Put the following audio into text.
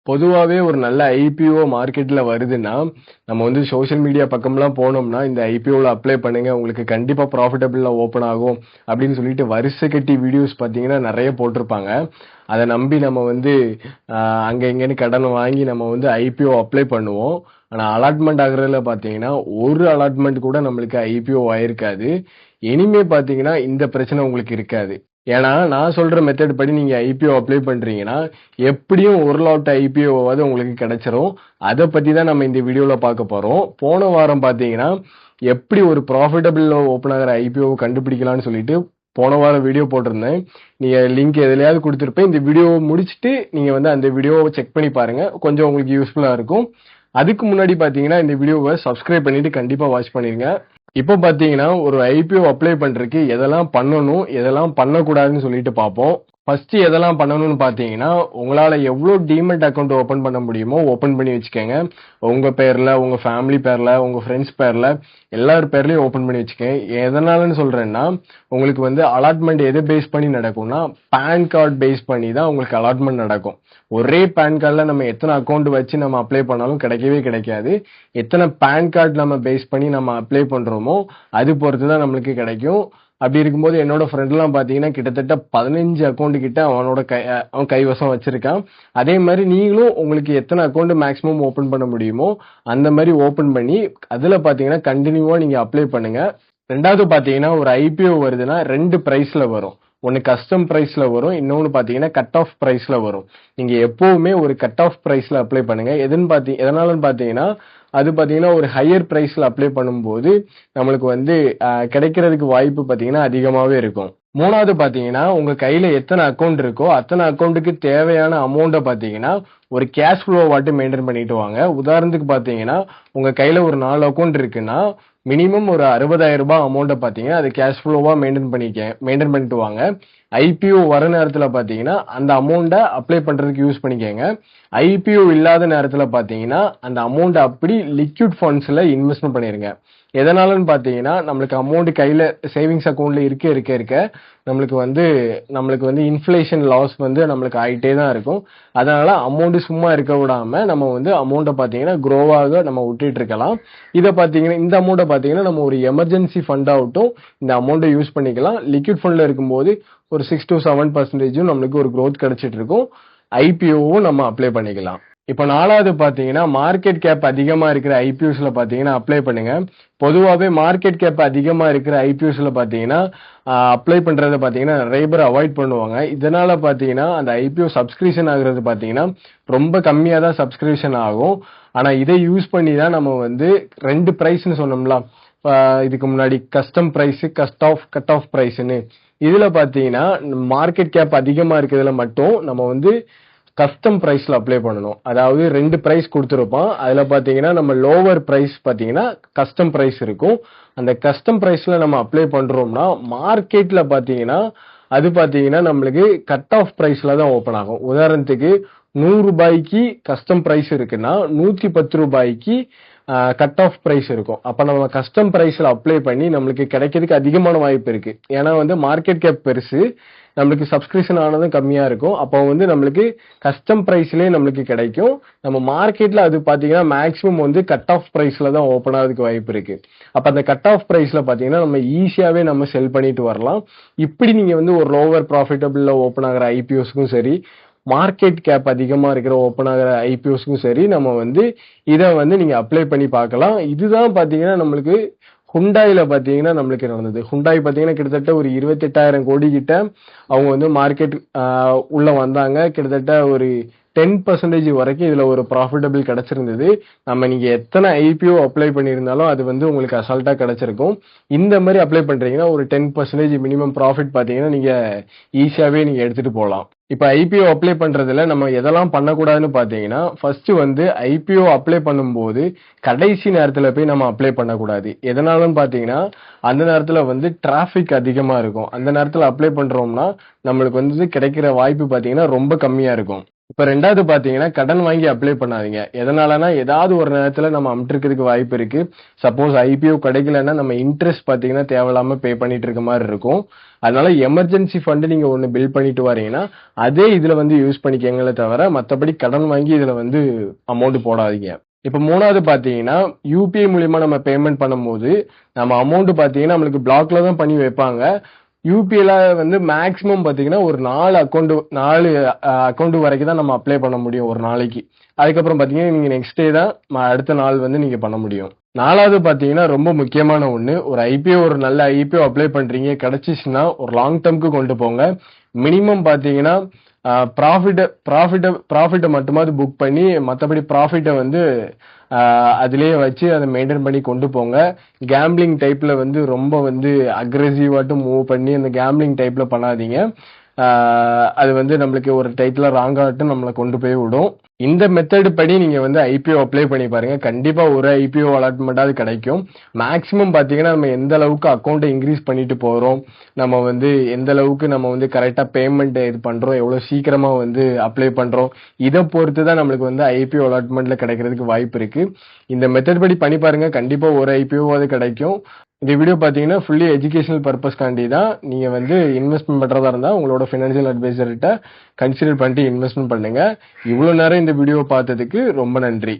பொதுவாவே ஒரு நல்ல ஐபிஓ மார்க்கெட்ல வருதுன்னா, நம்ம வந்து சோசியல் மீடியா பக்கம்லாம் போனோம்னா, இந்த ஐபிஓல அப்ளை பண்ணுங்க. உங்களுக்கு கண்டிப்பா ப்ராஃபிட்டபிளா ஓப்பன் ஆகும். அப்படின்னு சொல்லிட்டு வரிசை கட்டி வீடியோஸ் பார்த்தீங்கன்னா, நெறைய போட்டிருப்பாங்க. அத நம்பி நம்ம வந்து அ அங்க இங்கன்னு கடன் வாங்கி நம்ம வந்து ஐபிஓ அப்ளை பண்ணுவோம். ஆனா அலாட்மெண்ட் ஆகுறதுல பார்த்தீங்கன்னா, ஒரு அலாட்மெண்ட் கூட நம்மளுக்கு ஐபிஓ ஆயிருக்காது. இனிமே பார்த்தீங்கன்னா, இந்த பிரச்சனை உங்களுக்கு இருக்காது. ஏன்னா, நான் சொல்ற மெத்தட் படி நீங்க ஐபிஓ அப்ளை பண்றீங்கன்னா, எப்படியும் ஒரு லாட் ஐபிஓவாவது உங்களுக்கு கிடைச்சிரும். அத பத்தி தான் நம்ம இந்த வீடியோல பார்க்க போறோம். போன வாரம் பார்த்தீங்கன்னா, எப்படி ஒரு ப்ராஃபிட்டபிள்ல ஓப்பன் ஆகுற ஐபிஓ கண்டுபிடிக்கலாம்னு சொல்லிட்டு, போன வாரம் வீடியோ போட்டிருந்தேன். நீங்க லிங்க் எதுலயாவது குடுத்திருப்பேன். இந்த வீடியோவ முடிச்சுட்டு, நீங்க வந்து அந்த வீடியோவ செக் பண்ணி பாருங்க. கொஞ்சம் உங்களுக்கு யூஸ்ஃபுல்லா இருக்கும். அதுக்கு முன்னாடி பார்த்தீங்கன்னா, இந்த வீடியோவ சப்ஸ்கிரைப் பண்ணிட்டு கண்டிப்பா வாட்ச் பண்ணிருங்க. இப்ப பாத்தீங்கன்னா, ஒரு ஐபிஓ அப்ளை பண்றதுக்கு எதெல்லாம் பண்ணணும், எதெல்லாம் பண்ணக்கூடாதுன்னு சொல்லிட்டு பார்ப்போம். ஃபர்ஸ்ட் எதெல்லாம் பண்ணணும்னு பாத்தீங்கன்னா, உங்களால எவ்ளோ டீமேட் அக்கவுண்ட் ஓப்பன் பண்ண முடியுமோ ஓப்பன் பண்ணி வச்சுக்கங்க. உங்க பேர்ல, உங்க ஃபேமிலி பேர்ல, உங்க ஃப்ரெண்ட்ஸ் பேர்ல, எல்லார் பேர்லயும் ஓப்பன் பண்ணி வச்சுக்கங்க. எதனாலன்னு சொல்றேன்னா, உங்களுக்கு வந்து அலாட்மெண்ட் எத பேஸ் பண்ணி நடக்கும்னா, பான் கார்டு பேஸ் பண்ணி தான் உங்களுக்கு அலாட்மெண்ட் நடக்கும். ஒரே பான் கார்டுல நம்ம எத்தனை அக்கவுண்ட் வச்சு நம்ம அப்ளை பண்ணாலும் கிடைக்கவே கிடைக்காது. எத்தனை பான் கார்டு நம்ம பேஸ் பண்ணி நம்ம அப்ளை பண்றோமோ, அது பொறுத்து தான் நம்மளுக்கு கிடைக்கும். அப்படி இருக்கும்போது என்னோட ஃப்ரெண்ட்லாம் பார்த்தீங்கன்னா, கிட்டத்தட்ட 15 அக்கவுண்ட் கிட்ட அவன் கைவசம் வச்சிருக்கான். அதே மாரி நீங்களும் உங்களுக்கு எத்தனை அக்கவுண்ட் மேக்ஸிமம் ஓப்பன் பண்ண முடியுமோ, அந்த மாரி ஓப்பன் பண்ணி, அதுல பார்த்தீங்கன்னா கன்டினியூவா நீங்க அப்ளை பண்ணுங்க. 2வது பார்த்தீங்கன்னா, ஒரு ஐபிஓ வருதுன்னா 2 பிரைஸ்ல வரும். ஒன்னு கஸ்டம் பிரைஸ்ல வரும். இன்னொன்னு பார்த்தீங்கன்னா, கட் ஆஃப் பிரைஸ்ல வரும். நீங்க எப்பவுமே ஒரு கட் ஆஃப் பிரைஸ்ல அப்ளை பண்ணுங்க. எதனாலன்னு பார்த்தீங்கன்னா, அது பார்த்தீங்கன்னா, ஒரு ஹையர் பிரைஸ்ல அப்ளை பண்ணும்போது, நம்மளுக்கு வந்து கிடைக்கிறதுக்கு வாய்ப்பு பார்த்தீங்கன்னா, அதிகமாவே இருக்கும். 3வது பார்த்தீங்கன்னா, உங்க கையில எத்தனை அக்கவுண்ட் இருக்கோ, அத்தனை அக்கவுண்ட்டுக்கு தேவையான அமௌண்ட்ட பார்த்தீங்கன்னா, ஒரு கேஷ் ஃப்ளோ வாட்டு மெயின்டெயின் பண்ணிட்டு வாங்க. உதாரணத்துக்கு பார்த்தீங்கன்னா, உங்க கையில ஒரு 4 அக்கவுண்ட் இருக்குன்னா, மினிமம் ஒரு ரூ. 60,000 அமௌண்ட்ட பார்த்தீங்கன்னா, அது கேஷ் ஃப்ளோவா மெயின்டெயின் பண்ணிட்டு வாங்க. ஐபிஓ வர நேரத்துல பார்த்தீங்கன்னா, அந்த அமௌண்ட்ட அப்ளை பண்றதுக்கு யூஸ் பண்ணிக்கங்க. ஐபிஓ இல்லாத நேரத்துல பார்த்தீங்கன்னா, அந்த அமௌண்ட்ட அப்படி லிக்விட் ஃபண்ட்ஸ்ல இன்வெஸ்ட்மென்ட் பண்ணிருங்க. எதனாலன்னு பார்த்தீங்கன்னா, நம்மளுக்கு அமௌண்ட் கையில சேவிங்ஸ் அக்கவுண்ட்ல இருக்க நம்மளுக்கு வந்து இன்ஃப்ளேஷன் லாஸ் வந்து நம்மளுக்கு ஆயிட்டே தான் இருக்கும். அதனால அமௌண்ட் சும்மா இருக்க விடாம நம்ம வந்து அமௌண்ட்ட பார்த்தீங்கன்னா குரோவாக நம்ம விட்டுட்டு இருக்கலாம். இந்த அமௌண்ட்ட பார்த்தீங்கன்னா நம்ம ஒரு எமர்ஜென்சி ஃபண்டாவட்டும் இந்த அமௌண்ட்ட யூஸ் பண்ணிக்கலாம். லிக்விட் ஃபண்ட்ல இருக்கும்போது ஒரு 6 to 7% நம்மளுக்கு ஒரு growth கிடைச்சிட்டு இருக்கும். ஐபிஓவும் நம்ம அப்ளை பண்ணிக்கலாம். இப்ப 4வது பாத்தீங்கன்னா, மார்க்கெட் கேப் அதிகமா இருக்கிற ஐபிஓஸ்ல பாத்தீங்கன்னா அப்ளை பண்ணுங்க. பொதுவாவே மார்க்கெட் கேப் அதிகமா இருக்கிற ஐபிஓஸ்ல பாத்தீங்கன்னா, அப்ளை பண்றத பாத்தீங்கன்னா நிறைய பேர் அவாய்ட் பண்ணுவாங்க. இதனால பாத்தீங்கன்னா, அந்த ஐபிஓ சப்ஸ்கிரிப்ஷன் ஆகுறது பாத்தீங்கன்னா, ரொம்ப கம்மியா தான் சப்ஸ்கிரிப்ஷன் ஆகும். ஆனா இதை யூஸ் பண்ணி தான் நம்ம வந்து 2 பிரைஸ்ன்னு சொன்னோம்ல, இதுக்கு முன்னாடி கஸ்டம் பிரைஸ், கட் ஆஃப் பிரைஸ்ன்னு. இதுல பாத்தீங்கன்னா, மார்க்கெட் கேப் அதிகமா இருக்கிறதுல மட்டும் நம்ம வந்து கஸ்டம் பிரைஸ்ல அப்ளை பண்ணணும். அதாவது 2 பிரைஸ் கொடுத்திருப்பான். அதுல பாத்தீங்கன்னா நம்ம லோவர் பிரைஸ் பாத்தீங்கன்னா கஸ்டம் பிரைஸ் இருக்கும். அந்த கஸ்டம் பிரைஸ்ல நம்ம அப்ளை பண்றோம்னா மார்க்கெட்ல பாத்தீங்கன்னா அது பாத்தீங்கன்னா நம்மளுக்கு கட் ஆஃப் பிரைஸ்ல தான் ஓபன் ஆகும். உதாரணத்துக்கு ரூ. 100 கஸ்டம் பிரைஸ் இருக்குன்னா ரூ. 110 கட் ஆஃப் பிரைஸ் இருக்கும். அப்ப நம்ம கஸ்டம் பிரைஸ்ல அப்ளை பண்ணி நம்மளுக்கு கிடைக்கிறதுக்கு அதிகமான வாய்ப்பு இருக்கு. ஏன்னா வந்து மார்க்கெட் கேப் பெருசு, நம்மளுக்கு சப்ஸ்கிரிப்ஷன் ஆனதும் கம்மியா இருக்கும். அப்போ வந்து நம்மளுக்கு கஸ்டம் பிரைஸ்லயே நம்மளுக்கு கிடைக்கும். நம்ம மார்க்கெட்ல அது பாத்தீங்கன்னா மேக்ஸிமம் வந்து கட் ஆஃப் பிரைஸ்ல தான் ஓபன் ஆகிறதுக்கு வாய்ப்பு இருக்கு. அப்ப அந்த கட் ஆஃப் பிரைஸ்ல பாத்தீங்கன்னா நம்ம ஈஸியாவே நம்ம செல் பண்ணிட்டு வரலாம். இப்படி நீங்க வந்து ஒரு லோவர் ப்ராஃபிட்டபிள்ல ஓபன் ஆகிற ஐபிஓஸ்க்கும் சரி, மார்க்கெட் கேப் அதிகமா இருக்கிற ஓபன் ஆகிற ஐபிஓஸ்க்கும் சரி, நம்ம வந்து இதை வந்து நீங்க அப்ளை பண்ணி பார்க்கலாம். இதுதான் பாத்தீங்கன்னா நம்மளுக்கு ஹுண்டாயில பாத்தீங்கன்னா நம்மளுக்கு நடந்தது. ஹுண்டாய் பாத்தீங்கன்னா கிட்டத்தட்ட ஒரு 28,000 கோடி கிட்ட அவங்க வந்து மார்க்கெட் உள்ள வந்தாங்க. கிட்டத்தட்ட ஒரு 10% வரைக்கும் இதுல ஒரு ப்ராஃபிட்டபிள் கிடைச்சிருந்தது. நீங்க எத்தனை ஐபிஓ அப்ளை பண்ணியிருந்தாலும் அது வந்து உங்களுக்கு அசால்ட்டா கிடைச்சிருக்கும். இந்த மாதிரி அப்ளை பண்றீங்கன்னா ஒரு 10% மினிமம் ப்ராஃபிட் பாத்தீங்கன்னா நீங்க ஈஸியாவே நீங்க எடுத்துட்டு போகலாம். இப்ப ஐபிஓ அப்ளை பண்றதுல நம்ம எதெல்லாம் பண்ணக்கூடாதுன்னு பாத்தீங்கன்னா, ஃபர்ஸ்ட் வந்து ஐபிஓ அப்ளை பண்ணும்போது கடைசி நேரத்துல போய் நம்ம அப்ளை பண்ணக்கூடாது. எதனாலன்னு பாத்தீங்கன்னா, அந்த நேரத்துல வந்து டிராபிக் அதிகமா இருக்கும். அந்த நேரத்துல அப்ளை பண்றோம்னா நம்மளுக்கு வந்து கிடைக்கிற வாய்ப்பு பாத்தீங்கன்னா ரொம்ப கம்மியா இருக்கும். இப்ப 2வது பாத்தீங்கன்னா, கடன் வாங்கி அப்ளை பண்ணாதீங்க. எதனாலனா, ஏதாவது ஒரு நேரத்துல நம்ம அமுட்டுறதுக்கு வாய்ப்பு இருக்கு. சப்போஸ் ஐபிஓ கிடைக்கலன்னா, நம்ம இன்ட்ரெஸ்ட் பாத்தீங்கன்னா, தேவையில்லாம பே பண்ணிட்டு இருக்க மாரி இருக்கும். அதனால எமர்ஜென்சி ஃபண்ட் நீங்க ஒண்ணு பில்ட் பண்ணிட்டு வரீங்கன்னா, அதே இதுல வந்து யூஸ் பண்ணிக்கங்களே தவிர, மத்தபடி கடன் வாங்கி இதுல வந்து அமௌண்ட் போடாதீங்க. இப்ப 3வது பாத்தீங்கன்னா, யுபிஐ மூலியமா நம்ம பேமெண்ட் பண்ணும்போது, நம்ம அமௌண்ட் பாத்தீங்கன்னா, நம்மளுக்கு பிளாக்ல தான் பண்ணி வைப்பாங்க. யுபிஐல வந்து மேக்ஸிமம் பாத்தீங்கன்னா, ஒரு 4 அக்கவுண்ட் வரைக்கும் தான் நம்ம அப்ளை பண்ண முடியும் ஒரு நாளைக்கு. அதுக்கப்புறம் பாத்தீங்கன்னா, நீங்க நெக்ஸ்ட் டே தான் அடுத்த நாள் வந்து நீங்க பண்ண முடியும். 4வது பாத்தீங்கன்னா, ரொம்ப முக்கியமான ஒண்ணு. ஒரு நல்ல ஐபிஓ அப்ளை பண்றீங்க, கிடைச்சிச்சுன்னா ஒரு லாங் டெர்ம்க்கு கொண்டு போங்க. மினிமம் பாத்தீங்கன்னா, ப்ராஃபிட்ட மட்டுமாவது புக் பண்ணி, மத்தபடி ப்ராஃபிட்ட வந்து அதிலேயே வச்சு அத மெயின்டெயின் பண்ணி கொண்டு போங்க. கேம்பிளிங் டைப்ல வந்து ரொம்ப வந்து அக்ரெசிவாட்டும் மூவ் பண்ணி அந்த கேம்பிளிங் டைப்ல பண்ணாதீங்க. அது வந்து நம்மளுக்கு ஒரு டைத்துல ராங்காட்டும் நம்மள கொண்டு போய் விடும். இந்த மெத்தட் படி நீங்க வந்து ஐபிஓ அப்ளை பண்ணி பாருங்க. கண்டிப்பா ஒரு ஐபிஓ அலாட்மெண்டாவது கிடைக்கும். மேக்ஸிமம் பாத்தீங்கன்னா, நம்ம எந்த அளவுக்கு அக்கவுண்ட்ட இன்கிரீஸ் பண்ணிட்டு போறோம், நம்ம வந்து எந்த அளவுக்கு நம்ம வந்து கரெக்ட்டா பேமெண்ட் இது பண்றோம், எவ்வளவு சீக்கிரமா வந்து அப்ளை பண்றோம், இத பொறுத்து தான் நம்மளுக்கு வந்து ஐபிஓ அலாட்மெண்ட்ல கிடைக்கிறதுக்கு வாய்ப்பு இருக்கு. இந்த மெத்தட் படி பண்ணி பாருங்க. கண்டிப்பா ஒரு ஐபிஓவாவது கிடைக்கும். இந்த வீடியோ பார்த்தீங்கன்னா, ஃபுல்லி எஜுகேஷனல் பர்ப்பஸ்க்காண்டி தான். நீங்க வந்து இன்வெஸ்ட்மென்ட் பண்றதா இருந்தா, உங்களோட ஃபினான்ஷியல் அட்வைசர்ட்ட கன்சிடர் பண்ணிட்டு இன்வெஸ்ட்மென்ட் பண்ணுங்க. இவ்வளோ நேரம் இந்த வீடியோ பார்த்ததுக்கு ரொம்ப நன்றி.